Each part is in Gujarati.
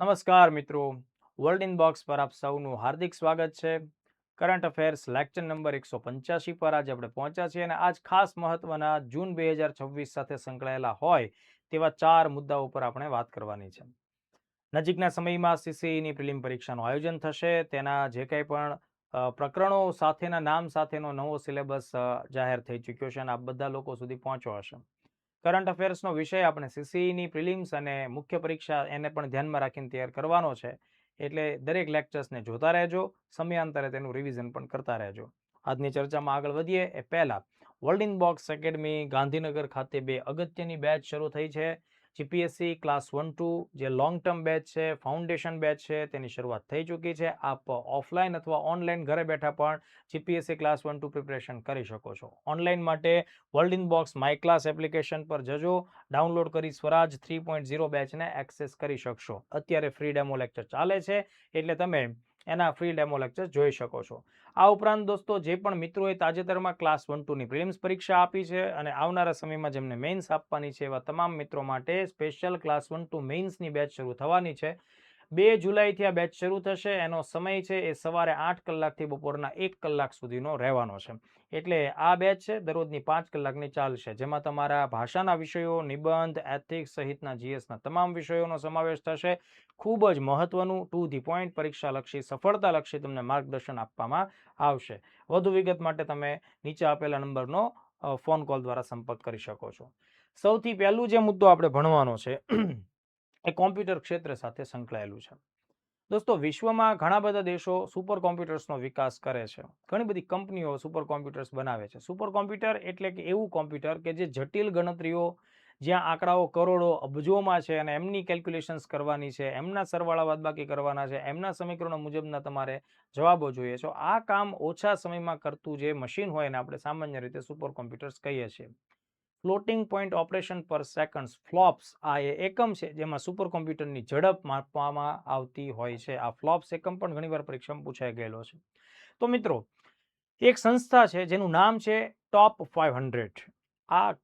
નમસ્કાર મિત્રો, વર્લ્ડ ઇનબોક્સ પર આપ સૌનું હાર્દિક સ્વાગત છે. કરંટ અફેર્સ લેક્ચર નંબર 185 પર આજે આપણે પહોંચ્યા છીએ અને આજ ખાસ મહત્વના જૂન 2026 સાથે સંકળાયેલા હોય તેવા 4 મુદ્દાઓ પર આપણે વાત કરવાની છે. નજીકના સમયમાં સીસીઈની પ્રિલિમ પરીક્ષાનું આયોજન થશે. તેના જે કંઈ પણ પ્રકરણો સાથેના નામ સાથેનો નવો સિલેબસ જાહેર થઈ ચૂક્યો છે અને આ બધા લોકો સુધી પહોંચ્યો હશે. કરંટ અફેર્સનો વિષય આપણે સીસીઈની પ્રિલિમ્સ અને મુખ્ય પરીક્ષા એને પણ ધ્યાનમાં રાખીને તૈયાર કરવાનો છે. એટલે દરેક લેક્ચર્સને જોતા રહેજો, સમયાંતરે તેનું રિવિઝન પણ કરતા રહેજો. આજની ચર્ચામાં આગળ વધીએ એ પહેલા વર્લ્ડ ઇનબોક્સ એકેડમી ગાંધીનગર ખાતે 2 અગત્યની બેચ શરૂ થઈ છે. જીપીએસસી ક્લાસ 1-2 જે લોંગ ટર્મ બેચ છે, ફાઉન્ડેશન બેચ છે, તેની શરૂઆત થઈ ચૂકી છે. આપ ઓફલાઈન અથવા ઓનલાઈન ઘરે બેઠા પણ જીપીએસસી ક્લાસ 1-2 પ્રિપરેશન કરી શકો છો. ઓનલાઈન માટે world inbox my class application પર જજો, ડાઉનલોડ કરી સ્વરાજ 3.0 બેચને એક્સેસ કરી શકશો. અત્યારે ફ્રી ડેમો લેક્ચર ચાલે છે એટલે તમે એના ફ્રી ડેમો લેક્ચર જોઈ શકો છો. આ ઉપરાંત દોસ્તો, જે પણ મિત્રોએ તાજેતરમાં ક્લાસ 1-2ની પ્રિલિમ્સ પરીક્ષા આપી છે અને આવનારા સમયમાં જેમને મેઇન્સ આપવાની છે એવા તમામ મિત્રો માટે સ્પેશિયલ ક્લાસ 1-2 મેઇન્સની બેચ શરૂ થવાની છે. 2 જુલાઈથી આ બેચ શરૂ થશે. એનો સમય છે એ સવારે 8 કલાકથી બપોરના 1 કલાક સુધીનો રહેવાનો છે. એટલે આ બેચ છે દરરોજની 5 કલાકની ચાલશે, જેમાં તમારા ભાષાના વિષયો, નિબંધ, એથિક્સ સહિતના જીએસના તમામ વિષયોનો સમાવેશ થશે. ખૂબ જ મહત્વનું ટુ ધી પોઈન્ટ પરીક્ષાલક્ષી, સફળતાલક્ષી તમને માર્ગદર્શન આપવામાં આવશે. વધુ વિગત માટે તમે નીચે આપેલા નંબરનો ફોન કોલ દ્વારા સંપર્ક કરી શકો છો. સૌથી પહેલું જે મુદ્દો આપણે ભણવાનો છે એ કોમ્પ્યુટર ક્ષેત્ર સાથે સંકળાયેલું છે. દોસ્તો, વિશ્વમાં ઘણા બધા દેશો સુપર કોમ્પ્યુટર્સનો વિકાસ કરે છે. ઘણી બધી કંપનીઓ સુપર કોમ્પ્યુટર્સ બનાવે છે. સુપર કોમ્પ્યુટર એટલે કે એવું કોમ્પ્યુટર કે જે જટિલ ગણતરીઓ, જ્યાં આંકડાઓ કરોડો અબજોમાં છે અને એમની કેલ્ક્યુલેશન્સ કરવાની છે, એમના સરવાળા બાદબાકી કરવાના છે, એમના સમીકરણો મુજબના તમારે જવાબો જોઈએ છે. આ કામ ઓછા સમયમાં કરતું જે મશીન હોય એને આપણે સામાન્ય રીતે સુપર કોમ્પ્યુટર્સ કહીએ છીએ. ફ્લોટિંગ પોઈન્ટ ઓપરેશન પર સેકન્ડ ફ્લોપ્સ આ એકમ છે જેમાં સુપર કોમ્પ્યુટરની ઝડપ માપવામાં આવતી હોય છે. આ ફ્લોપ્સ એકમ પણ ઘણીવાર પરીક્ષામાં પૂછાઈ ગયેલો છે. તો મિત્રો, એક સંસ્થા છે જેનું નામ છે ટોપ 500. આ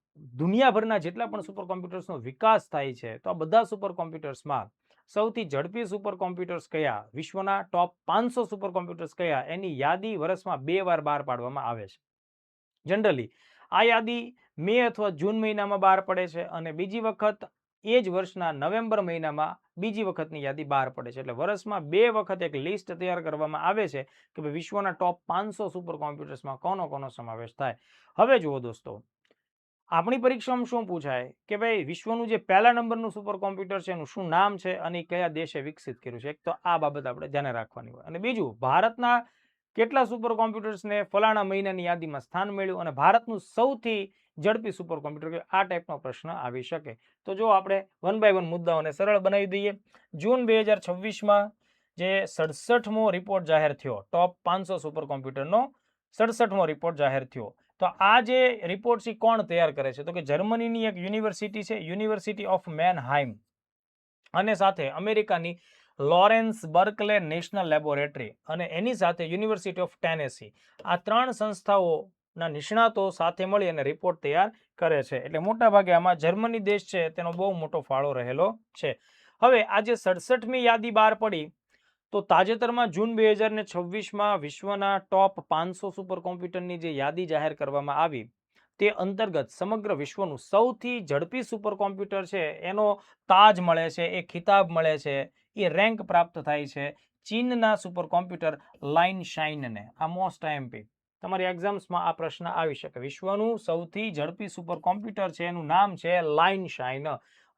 દુનિયાભરના જેટલા પણ સુપર કોમ્પ્યુટર્સનો વિકાસ થાય છે તો આ બધા સુપર કોમ્પ્યુટર્સમાં સૌથી ઝડપી સુપર કોમ્પ્યુટર્સ કયા, વિશ્વના ટોપ 500 સુપર કોમ્પ્યુટર્સ કયા, એની યાદી વર્ષમાં 2 વાર બહાર પાડવામાં આવે છે. જનરલી આ યાદી મે અથવા જૂન મહિનામાં બહાર પડે છે અને બીજી વખત એ જ વર્ષના નવેમ્બર મહિનામાં બીજી વખતની યાદી બહાર પડે છે. એટલે વર્ષમાં 2 વખત એક લિસ્ટ તૈયાર કરવામાં આવે છે કે ભાઈ વિશ્વના ટોપ 500 સુપર કોમ્પ્યુટર્સમાં કોનો સમાવેશ થાય. હવે જુઓ દોસ્તો, આપણી પરીક્ષામાં શું પૂછાય કે ભાઈ વિશ્વનું જે પહેલા નંબરનું સુપર કોમ્પ્યુટર છે એનું શું નામ છે અને કયા દેશે વિકસિત કર્યું છે. એક તો આ બાબત આપણે ધ્યાને રાખવાની હોય અને બીજું, ભારતના કેટલા સુપર કોમ્પ્યુટર્સને ફલાણા મહિનાની યાદીમાં સ્થાન મળ્યું અને ભારતનું સૌથી ઝડપી સુપર કોમ્પ્યુટર, આ ટાઈપનો પ્રશ્ન આવી શકે. તો જો આપણે 1 બાય 1 મુદ્દાઓને સરળ બનાવી દઈએ. જૂન 2026માં જે 67મો રિપોર્ટ જાહેર થયો, ટોપ 500 સુપર કોમ્પ્યુટરનો 67મો રિપોર્ટ જાહેર થયો. તો આ જે રિપોર્ટ છે કોણ તૈયાર કરે છે? તો કે જર્મનીની એક યુનિવર્સિટી છે, યુનિવર્સિટી ઓફ મેનહાઇમ, અને સાથે અમેરિકાની લોરેન્સ બર્કલે નેશનલ લેબોરેટરી અને એની સાથે યુનિવર્સિટી ઓફ ટેનેસી. આ 3 સંસ્થાઓના નિષ્ણાતો સાથે મળી અને રિપોર્ટ તૈયાર કરે છે. એટલે મોટાભાગે આમાં જર્મની દેશ છે તેનો બહુ મોટો ફાળો રહેલો છે. હવે આ જે 67મી યાદી બહાર પડી, તો તાજેતરમાં જૂન 2026માં વિશ્વના ટોપ 500 સુપર કોમ્પ્યુટરની જે યાદી જાહેર કરવામાં આવી તે અંતર્ગત સમગ્ર વિશ્વનું સૌથી ઝડપી સુપર કોમ્પ્યુટર છે એનો તાજ મળે છે, એ ખિતાબ મળે છે, એ રેન્ક પ્રાપ્ત થાય છે ચીનના સુપર કોમ્પ્યુટર લાઇન શાઇનને. આ મોસ્ટ આઈએમપી તમારી એક્ઝામ્સમાં આ પ્રશ્ન આવી શકે. વિશ્વનું સૌથી ઝડપી સુપર કોમ્પ્યુટર છે એનું નામ છે લાઇન શાઇન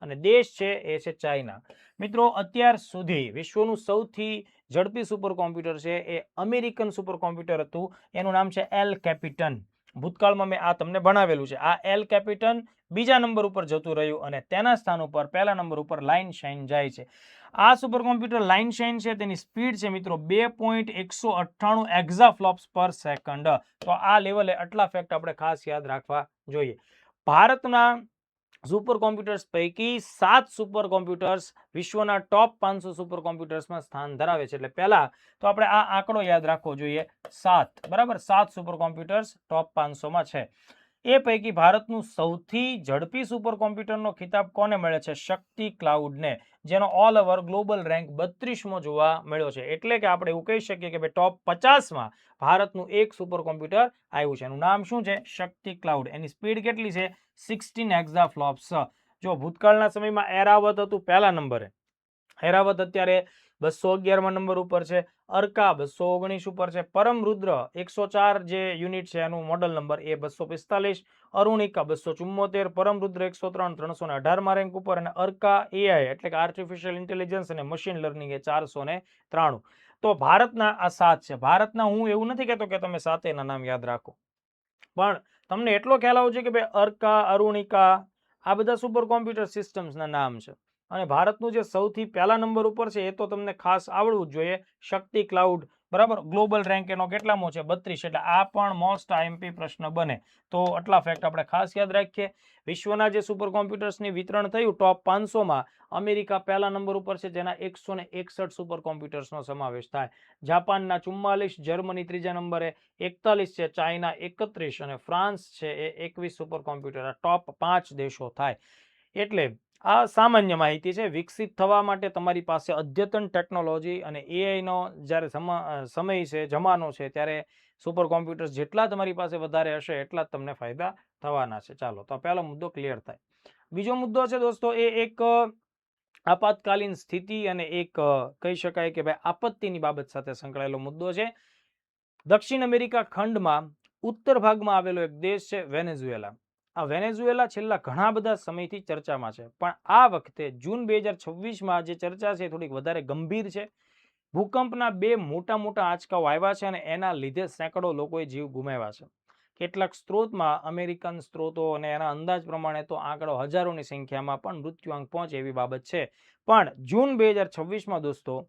અને દેશ છે એ છે ચાઇના. મિત્રો, અત્યાર સુધી વિશ્વનું સૌથી ઝડપી સુપર કોમ્પ્યુટર છે એ અમેરિકન સુપર કોમ્પ્યુટર હતું, એનું નામ છે એલ કેપિટન. ભૂતકાળમાં મેં આ તમને ભણાવેલું છે. આ એલ કેપિટન બીજા નંબર ઉપર જતું રહ્યું અને તેના સ્થાન ઉપર પહેલા નંબર ઉપર લાઇન શાઇન જાય છે. આ સુપર કોમ્પ્યુટર લાઇન શાઇન છે તેની સ્પીડ છે મિત્રો 2.198 એક્ઝાફ્લોપ્સ પર સેકન્ડ. તો આ લેવલે આટલા ફેક્ટ આપણે ખાસ યાદ રાખવા જોઈએ. ભારતના સુપર કોમ્પ્યુટર્સ પૈકી 7 સુપર કોમ્પ્યુટર્સ વિશ્વના ટોપ 500 સુપર કોમ્પ્યુટર્સમાં સ્થાન ધરાવે છે. એટલે પહેલા તો આપણે આ આંકડો યાદ રાખવો જોઈએ, 7. બરાબર, 7 સુપર કોમ્પ્યુટર્સ ટોપ 500માં છે. એ પૈકી ભારતનું સૌથી ઝડપી સુપર કોમ્પ્યુટરનો ખિતાબ કોને મળે છે? શક્તિ ક્લાઉડને, જેનો ઓલ ઓવર ગ્લોબલ રેન્ક 32મો જોવા મળ્યો છે. એટલે કે આપણે એવું કહી શકીએ કે ભાઈ ટોપ 50માં ભારતનું એક સુપર કોમ્પ્યુટર આવ્યું છે. એનું નામ શું છે? શક્તિ ક્લાઉડ. એની સ્પીડ કેટલી છે? 16 એક્ઝાફ્લોપ્સ. જો ભૂતકાળના સમયમાં એરાવત હતું પહેલા નંબરે, એરાવત અત્યારે 211માં નંબર ઉપર છે. અર્કા 219 ઉપર છે. પરમરુદ્ર 104 જે યુનિટ છે એનું મોડલ નંબર એ 245. અરુણિકા 274, પરમરુદ્ર 103 318માં રેન્ક ઉપર, અને અર્કા એઆઈ એટલે કે આર્ટિફિશિયલ ઇન્ટેલિજન્સ અને મશીન લર્નિંગ એ 493. તો ભારતના આ 7 છે. ભારતના હું એવું નથી કહેતો કે તમે સાતેના નામ યાદ રાખો, પણ તમને એટલો ખ્યાલ આવવો જોઈએ કે ભાઈ અર્કા, અરુણિકા આ બધા સુપર કોમ્પ્યુટર સિસ્ટમ્સના નામ છે. અને ભારતનું જે સૌથી પહેલા નંબર ઉપર છે એ તો તમને ખાસ આવડવું જ જોઈએ, શક્તિ ક્લાઉડ. બરાબર, ગ્લોબલ રેન્ક એનો કેટલામો છે? 32. એટલે આ પણ મોસ્ટ આઈએમપી પ્રશ્ન બને. તો આટલા ફેક્ટ આપણે ખાસ યાદ રાખીએ. વિશ્વના જે સુપર કોમ્પ્યુટર્સની વિતરણ થયું ટોપ 500માં અમેરિકા પહેલા નંબર ઉપર છે, જેના 161 સુપર કોમ્પ્યુટર્સનો સમાવેશ થાય. જાપાનના 44, જર્મની ત્રીજા નંબરે 41 છે, ચાઇના 31 અને ફ્રાન્સ છે એ 21 સુપર કોમ્પ્યુટર. આ ટોપ 5 દેશો થાય. એટલે આ સામાન્ય માહિતી છે. વિકસિત થવા માટે તમારી પાસે અદ્યતન ટેકનોલોજી અને એઆઈનો જ્યારે સમય છે, જમાનો છે, ત્યારે સુપર કોમ્પ્યુટર્સ જેટલા તમારી પાસે વધારે હશે એટલા જ તમને ફાયદા થવાના છે. ચાલો, તો પહેલો મુદ્દો ક્લિયર થાય. બીજો મુદ્દો છે દોસ્તો, એ એક આપાતકાલીન સ્થિતિ અને એક કહી શકાય કે ભાઈ આપત્તિની બાબત સાથે સંકળાયેલો મુદ્દો છે. દક્ષિણ અમેરિકા ખંડમાં ઉત્તર ભાગમાં આવેલો એક દેશ છે વેનેઝુએલા. આ વેનેઝુએલા છેલ્લા ઘણા બધા સમયથી ચર્ચામાં છે, પણ આ વખતે જૂન 2026માં જે ચર્ચા છે થોડીક વધારે ગંભીર છે. ભૂકંપના 2 મોટા આંચકાઓ આવ્યા છે અને એના લીધે સેંકડો લોકોએ જીવ ગુમાવ્યા છે. કેટલાક સ્ત્રોતમાં, અમેરિકન સ્ત્રોતો અને એના અંદાજ પ્રમાણે તો આંકડો હજારોની સંખ્યામાં પણ મૃત્યુઆંક પહોંચે એવી બાબત છે. પણ જૂન 2026માં દોસ્તો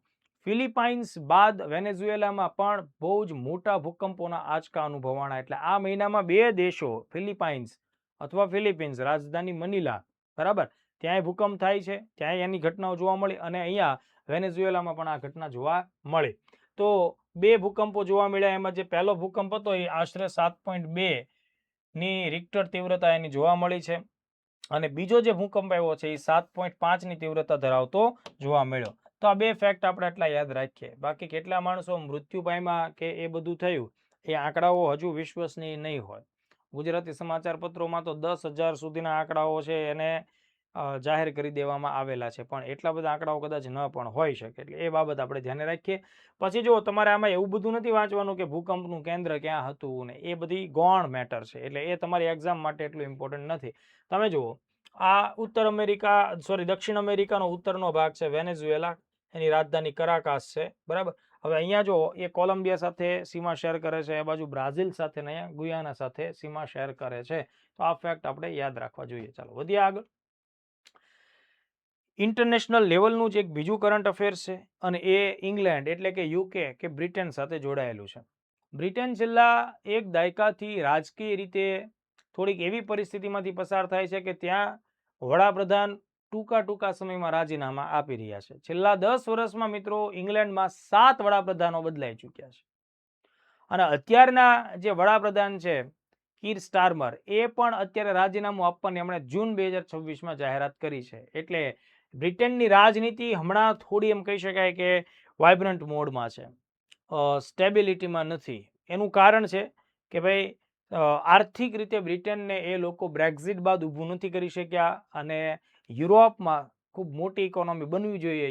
ફિલિપાઇન્સ બાદ વેનેઝુએલામાં પણ બહુ જ મોટા ભૂકંપોના આંચકા અનુભવાણા. એટલે આ મહિનામાં 2 દેશો, ફિલિપાઇન્સ અથવા ફિલિપિન્સ, રાજધાની મનીલા, બરાબર, ત્યાંય ભૂકંપ થાય છે, ત્યાંય એની ઘટનાઓ જોવા મળી, અને અહીંયા વેનેઝુએલામાં પણ આ ઘટના જોવા મળી. તો 2 ભૂકંપો જોવા મળ્યા. એમાં જે પહેલો ભૂકંપ હતો એ આશરે 7.2 ની રિક્ટર તીવ્રતા એની જોવા મળી છે, અને બીજો જે ભૂકંપ આવ્યો છે એ 7.5 ની તીવ્રતા ધરાવતો જોવા મળ્યો. તો આ 2 ફેક્ટ આપણે એટલા યાદ રાખીએ. બાકી કેટલા માણસો મૃત્યુ પામ્યા કે એ બધું થયું એ આંકડાઓ હજુ વિશ્વસનીય નહીં હોય. ગુજરાતી સમાચાર પત્રોમાં તો 10,000 સુધીના આંકડાઓ છે એને જાહેર કરી દેવામાં આવેલા છે, પણ એટલા બધા આંકડાઓ કદાચ ન પણ હોઈ શકે. એટલે એ બાબત આપણે ધ્યાને રાખીએ. પછી જો તમારે આમાં એવું બધું નથી વાંચવાનું કે ભૂકંપનું કેન્દ્ર ક્યાં હતું ને એ બધી ગૌણ મેટર છે, એટલે એ તમારી એક્ઝામ માટે એટલું ઇમ્પોર્ટન્ટ નથી. તમે જુઓ, આ દક્ષિણ અમેરિકાનો ઉત્તરનો ભાગ છે વેનેઝુએલા, એની રાજધાની કરાકાસ છે, બરાબર. હવે અહીંયા જો એ કોલંબિયા સાથે સીમા શેર કરે છે, એ બાજુ બ્રાઝિલ સાથે ને અહીંયા ગુયાના સાથે સીમા શેર કરે છે. તો આ ફેક્ટ આપણે યાદ રાખવા જોઈએ. ચાલો વધીએ આગળ. ઇન્ટરનેશનલ લેવલનું જ એક બીજું કરંટ અફેર્સ છે, અને એ ઇંગ્લેન્ડ એટલે કે યુકે કે બ્રિટન સાથે જોડાયેલું છે. બ્રિટન છેલ્લા એક દાયકાથી રાજકીય રીતે થોડીક એવી પરિસ્થિતિમાંથી પસાર થાય છે કે ત્યાં વડાપ્રધાન ટૂંકા સમયમાં રાજીનામા આપી રહ્યા છે. છેલ્લા 10 વર્ષમાં મિત્રો ઇંગ્લેન્ડમાં 7 વડાપ્રધાનો બદલાઈ ચૂક્યા છે, અને અત્યારના જે વડાપ્રધાન છે કીર સ્ટારમર, એ પણ અત્યારે રાજીનામું આપવાની એમણે જૂન 2026માં જાહેરાત કરી છે. એટલે બ્રિટનની રાજનીતિ હમણાં થોડી એમ કહી શકાય કે વાઇબ્રન્ટ મોડમાં છે, સ્ટેબિલિટીમાં નથી. એનું કારણ છે કે ભાઈ આર્થિક રીતે બ્રિટનને એ લોકો બ્રેક્ઝિટ બાદ ઊભું નથી કરી શક્યા, અને યુરોપમાં ખૂબ મોટી ઇકોનોમી બનવી જોઈએ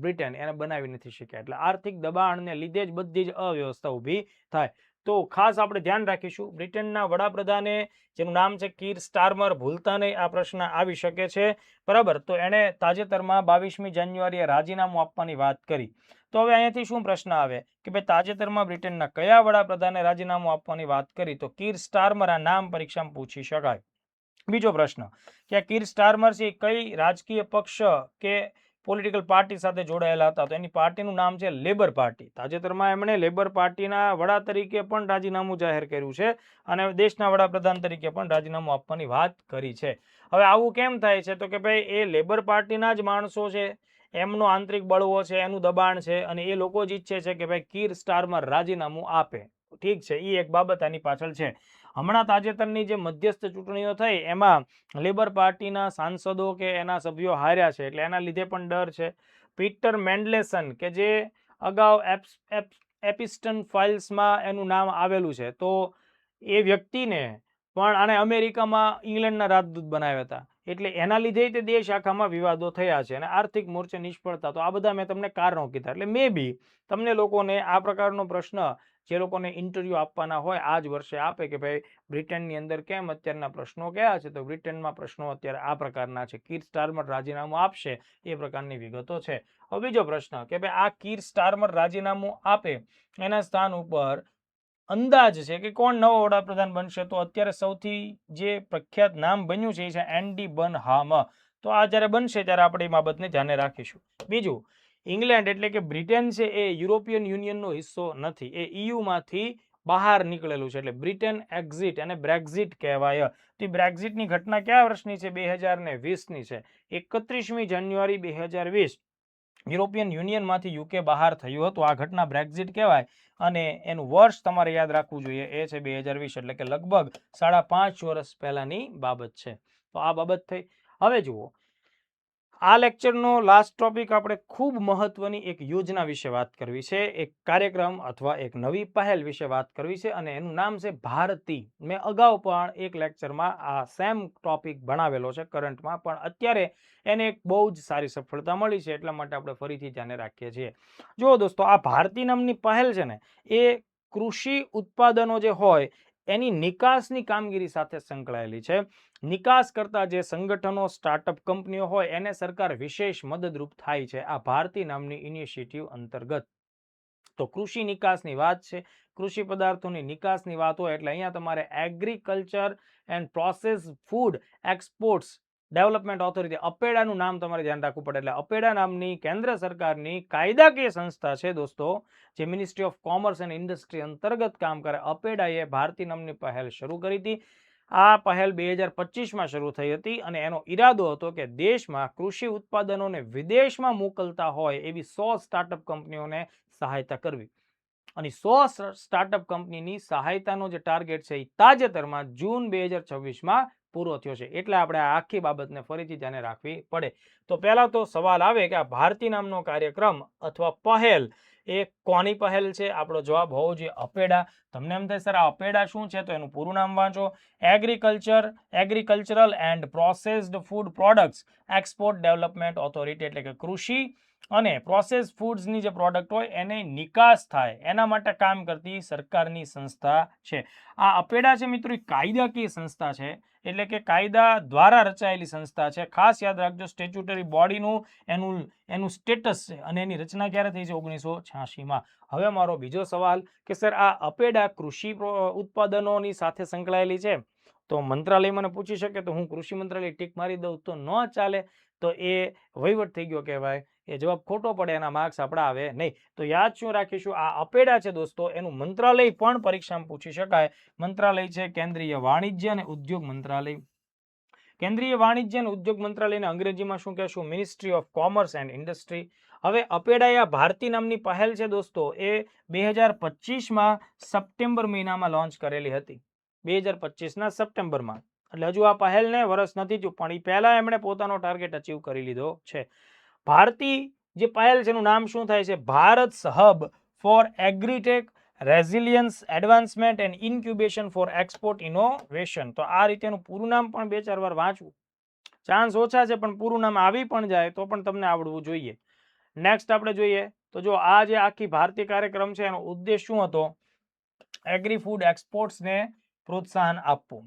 બ્રિટન, એને બનાવી નથી શક્યા. એટલે આર્થિક દબાણને લીધે જ બધી જ અવ્યવસ્થા ઊભી થાય. તો ખાસ આપણે ધ્યાન રાખીશું. બ્રિટનના વડાપ્રધાને, જેનું નામ છે કીર સ્ટારમર, ભૂલતા નહીં, આ પ્રશ્ન આવી શકે છે, બરાબર. તો એણે તાજેતરમાં 22મી જાન્યુઆરીએ રાજીનામું આપવાની વાત કરી. તો હવે અહીંયાથી શું પ્રશ્ન આવે કે ભાઈ તાજેતરમાં બ્રિટનના કયા વડાપ્રધાને રાજીનામું આપવાની વાત કરી? તો કીર સ્ટારમર, આ નામ પરીક્ષામાં પૂછી શકાય. બીજો પ્રશ્ન કે આ કીર સ્ટારમર છે કઈ રાજકીય પક્ષ કે પોલિટિકલ પાર્ટી સાથે જોડાયેલા હતા? તો એની પાર્ટીનું નામ છે લેબર પાર્ટી. તાજેતરમાં એમણે લેબર પાર્ટીના વડા તરીકે પણ રાજીનામું જાહેર કર્યું છે, અને દેશના વડાપ્રધાન તરીકે પણ રાજીનામું આપવાની વાત કરી છે. હવે આવું કેમ થાય છે? તો કે ભાઈ એ લેબર પાર્ટીના જ માણસો છે, એમનો આંતરિક બળવો છે, એનું દબાણ છે, અને એ લોકો જ ઈચ્છે છે કે ભાઈ કીર સ્ટારમર રાજીનામું આપે. ઠીક છે, એ એક બાબત આની પાછળ છે. હમણાં તાજેતરની જે મધ્યસ્થ ચૂંટણીઓ થઈ એમાં લેબર પાર્ટીના સાંસદો કે એના સભ્યો હાર્યા છે, એટલે એના લીધે પણ ડર છે. પીટર મેન્ડલેસન કે જે અગાઉ એપિસ્ટન ફાઇલ્સમાં એનું નામ આવેલું છે, તો એ વ્યક્તિને પણ આને અમેરિકામાં ઇંગ્લેન્ડના રાજદૂત બનાવ્યા હતા, એટલે એના લીધે તે દેશ આખામાં વિવાદો થયા છે અને આર્થિક મોરચે નિષ્ફળતા. તો આ બધા મેં તમને કારણો કીધા. એટલે મે બી તમને લોકોને આ પ્રકારનો પ્રશ્ન જે લોકોને ઇન્ટરવ્યુ આપવાના હોય આ જ વર્ષે આપે કે ભાઈ બ્રિટનની અંદર કેમ અત્યારના પ્રશ્નો કયા છે, તો બ્રિટનમાં પ્રશ્નો અત્યારે આ પ્રકારના છે. કીર સ્ટારમર રાજીનામું આપશે એ પ્રકારની વિગતો છે. હવે બીજો પ્રશ્ન કે ભાઈ આ કીર સ્ટારમર રાજીનામું આપે એના સ્થાન ઉપર અંદાજ છે કે કોણ નવો વડાપ્રધાન બનશે, તો અત્યારે સૌથી જે પ્રખ્યાત નામ બન્યું છે એ છે એન્ડી બર્નહામ. તો આ જ્યારે બનશે ત્યારે આપણે એ બાબતને ધ્યાને રાખીશું. બીજું, ઇંગ્લેન્ડ એટલે કે બ્રિટન છે એ યુરોપિયન યુનિયનનો હિસ્સો નથી, એ ઈયુમાંથી બહાર નીકળેલું છે, એટલે બ્રિટન એક્ઝિટ અને બ્રેક્ઝિટ કહેવાય. તો બ્રેક્ઝિટની ઘટના કયા વર્ષની છે? 2020ની છે. 31મી જાન્યુઆરી 2020 યુરોપિયન યુનિયનમાંથી યુકે બહાર થયું હતું. આ ઘટના બ્રેક્ઝિટ કહેવાય અને એનું વર્ષ તમારે યાદ રાખવું જોઈએ, એ છે 2020, એટલે કે લગભગ 5.5 વર્ષ પહેલાની બાબત છે. તો આ બાબત થઈ. હવે જુઓ, આ લેક્ચરનો લાસ્ટ ટોપિક આપણે ખૂબ મહત્વની એક યોજના વિશે વાત કરવી છે, એક કાર્યક્રમ અથવા એક નવી પહેલ વિશે વાત કરવી છે અને એનું નામ છે ભારતી. મેં અગાઉ પણ એક લેક્ચરમાં આ સેમ ટોપિક ભણાવેલો છે કરંટમાં, પણ અત્યારે એને એક બહુ જ સારી સફળતા મળી છે, એટલા માટે આપણે ફરીથી ધ્યાને રાખીએ છીએ. જુઓ દોસ્તો, આ ભારતી નામની પહેલ છે ને એ કૃષિ ઉત્પાદનો જે હોય એની નિકાસની કામગીરી સાથે સંકળાયેલી છે. નિકાસ કરતા જે સંગઠનો, સ્ટાર્ટઅપ કંપનીઓ હોય એને સરકાર વિશેષ મદદરૂપ થાય છે આ ભારતી નામની ઇનિશિયેટિવ અંતર્ગત. તો કૃષિ નિકાસની વાત છે, કૃષિ પદાર્થોની નિકાસની વાત હોય એટલે અહીંયા તમારે agriculture and process food exports development authority, અપેડાનું નામ તમારે ધ્યાન રાખવું પડે. એટલે અપેડા નામની કેન્દ્ર સરકારની કાયદાકીય સંસ્થા છે દોસ્તો, જે ministry of commerce and industry અંતર્ગત કામ કરે. અપેડાએ ભારતી નામની પહેલ શરૂ કરી હતી. આ પહેલ 2025માં શરૂ થઈ હતી અને એનો ઈરાદો હતો કે દેશમાં કૃષિ ઉત્પાદનોને વિદેશમાં મોકલતા હોય એવી 100 સ્ટાર્ટઅપ કંપનીઓને સહાયતા કરવી. અને 100 સ્ટાર્ટઅપ કંપનીની સહાયતાનો જે ટાર્ગેટ છે એ તાજેતરમાં જૂન 2026માં પૂરો થયો છે, એટલે આપણે આ આખી બાબતને ફરીથી ધ્યાને રાખવી પડે. તો પહેલા તો સવાલ આવે કે આ ભારતી નામનો કાર્યક્રમ અથવા પહેલ એ કોની પહેલ છે? આપણો જવાબ હોવો જોઈએ અપેડા. તમને એમ થાય સર આ અપેડા શું છે, તો એનું પૂરું નામ વાંચો, agricultural and processed food products export development authority, એટલે કે કૃષિ અને પ્રોસેસ ફૂડ્સની જે પ્રોડક્ટ હોય એને નિકાસ થાય એના માટે કામ કરતી સરકારની સંસ્થા છે. આ અપેડા છે મિત્રો, કાયદાકીય સંસ્થા છે, એટલે કે કાયદા દ્વારા રચાયેલી સંસ્થા છે. ખાસ યાદ રાખજો, સ્ટેચ્યુટરી બોડીનું એનું સ્ટેટસ છે અને એની રચના ક્યારે થઈ છે? 1986માં. હવે મારો બીજો સવાલ કે સર આ અપેડા કૃષિ ઉત્પાદનોની સાથે સંકળાયેલી છે, તો મંત્રાલય મને પૂછી શકે તો હું કૃષિ મંત્રાલય ટીક મારી દઉં તો ન ચાલે, તો એ વહીવટ થઈ ગયો કહેવાય, એ જવાબ ખોટો પડે, એના માર્ક્સ આપણા આવે નહીં. તો યાદ શું રાખીશું? આ અપેડા છે દોસ્તો, એનું મંત્રાલય પણ પરીક્ષામાં પૂછી શકાય. મંત્રાલય છે કેન્દ્રીય વાણિજ્ય અને ઉદ્યોગ મંત્રાલય. કેન્દ્રીય વાણિજ્ય અને ઉદ્યોગ મંત્રાલયને અંગ્રેજીમાં શું કહેશું? Ministry of commerce and industry. હવે અપેડા આ ભારતી નામની પહેલ છે દોસ્તો, એ 2025માં સપ્ટેમ્બર મહિનામાં લોન્ચ કરેલી હતી. 2025ના સપ્ટેમ્બરમાં, એટલે હજુ આ પહેલને વર્ષ નથી થયું, પણ એ પહેલા એમણે પોતાનો ટાર્ગેટ અચીવ કરી લીધો છે. ભારતી જે પહેલ છે એનું નામ શું થાય છે? Bharat hub for agritech resilience advancement and incubation for export innovation. તો આ રીતેનું પૂરું નામ પણ 2-4 વાર વાંચવું, ચાન્સ ઓછા છે પણ પૂરું નામ આવી પણ જાય તો પણ તમને આવડવું જોઈએ. નેક્સ્ટ આપણે જોઈએ તો જો આ જે આખી ભારતીય કાર્યક્રમ છે એનો ઉદ્દેશ શું હતો? એગ્રી ફૂડ એક્સપોર્ટ્સને પ્રોત્સાહન આપવું.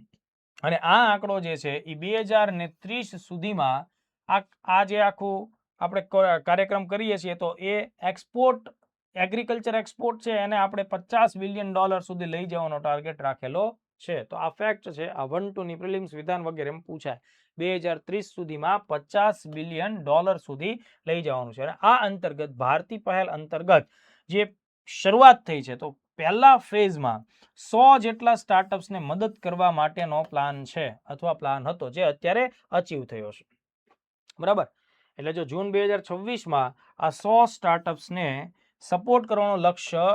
અને આ આંકડો જે છે એ 2030 સુધીમાં આ જે આખું આપણે કાર્યક્રમ કરીએ છીએ તો એ એક્સપોર્ટ, એગ્રીકલ્ચર એક્સપોર્ટ છે એને આપણે $50 બિલિયન સુધી લઈ જવાનો ટાર્ગેટ રાખેલો છે. તો આ ફેક્ટ છે, આ 1-2ની પ્રિલિમ્સ વિધાન વગેરે પૂછાય. 2030 સુધીમાં $50 બિલિયન સુધી લઈ જવાનું છે. અને આ અંતર્ગત ભારતી પહેલ અંતર્ગત જે શરૂઆત થઈ છે, તો પહેલા ફેઝમાં 100 જેટલા સ્ટાર્ટઅપ્સને મદદ કરવા માટેનો પ્લાન છે અથવા પ્લાન હતો, જે અત્યારે અચીવ થયો છે. બરાબર, એટલે જો જૂન 2026માં આ 100 સ્ટાર્ટઅપ્સને સપોર્ટ કરવાનો લક્ષ્ય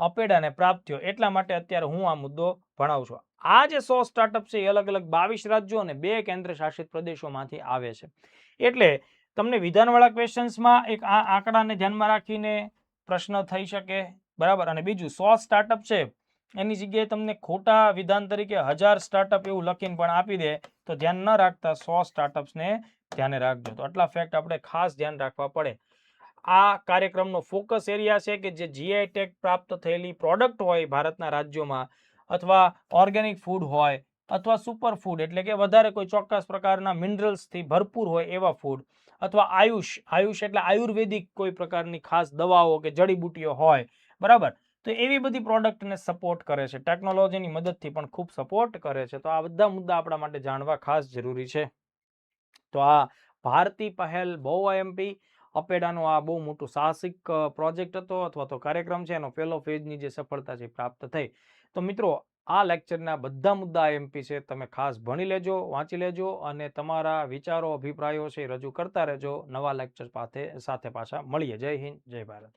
અપેડાને પ્રાપ્ત થયો, એટલા માટે અત્યારે હું આ મુદ્દો ભણાવું છું. આ જે 100 સ્ટાર્ટઅપ છે એ અલગ અલગ 22 રાજ્યો અને 2 કેન્દ્ર શાસિત પ્રદેશોમાંથી આવે છે. એટલે તમને વિધાનવાળા ક્વેશ્ચન્સમાં એક આ આંકડાને ધ્યાનમાં રાખીને પ્રશ્ન થઈ શકે, બરાબર. અને બીજું 100 સ્ટાર્ટઅપ છે એની જગ્યાએ તમને ખોટા વિધાન તરીકે 1000 સ્ટાર્ટઅપ એવું લખીને પણ આપી દે તો ધ્યાન ન રાખતા 100 સ્ટાર્ટઅપ્સને ધ્યાને રાખજો. તો આટલા ફેક્ટ આપણે ખાસ ધ્યાન રાખવા પડે. આ કાર્યક્રમનો ફોકસ એરિયા છે કે જે જીઆઈ ટેગ પ્રાપ્ત થયેલી પ્રોડક્ટ હોય ભારતના રાજ્યોમાં, અથવા ઓર્ગેનિક ફૂડ હોય, અથવા સુપર ફૂડ એટલે કે વધારે કોઈ ચોક્કસ પ્રકારના મિનરલ્સથી ભરપૂર હોય એવા ફૂડ, અથવા આયુષ એટલે આયુર્વેદિક કોઈ પ્રકારની ખાસ દવાઓ કે જડીબુટીઓ હોય, બરાબર. તો એવી બધી પ્રોડક્ટને સપોર્ટ કરે છે, ટેકનોલોજીની મદદથી પણ ખૂબ સપોર્ટ કરે છે. તો આ બધા મુદ્દા આપણા માટે જાણવા ખાસ જરૂરી છે. તો આ ભારતી પહેલ બહુ અપેડાનો આ બહુ મોટું સાહસિક પ્રોજેક્ટ હતો અથવા તો કાર્યક્રમ છે, એનો પહેલો ફેઝની જે સફળતા છે પ્રાપ્ત થઈ. તો મિત્રો, આ લેક્ચરના બધા મુદ્દા એમપી છે, તમે ખાસ ભણી લેજો, વાંચી લેજો અને તમારા વિચારો અભિપ્રાયો છે રજૂ કરતા રહેજો. નવા લેક્ચર સાથે પાછા મળીએ. જય હિન્દ, જય ભારત.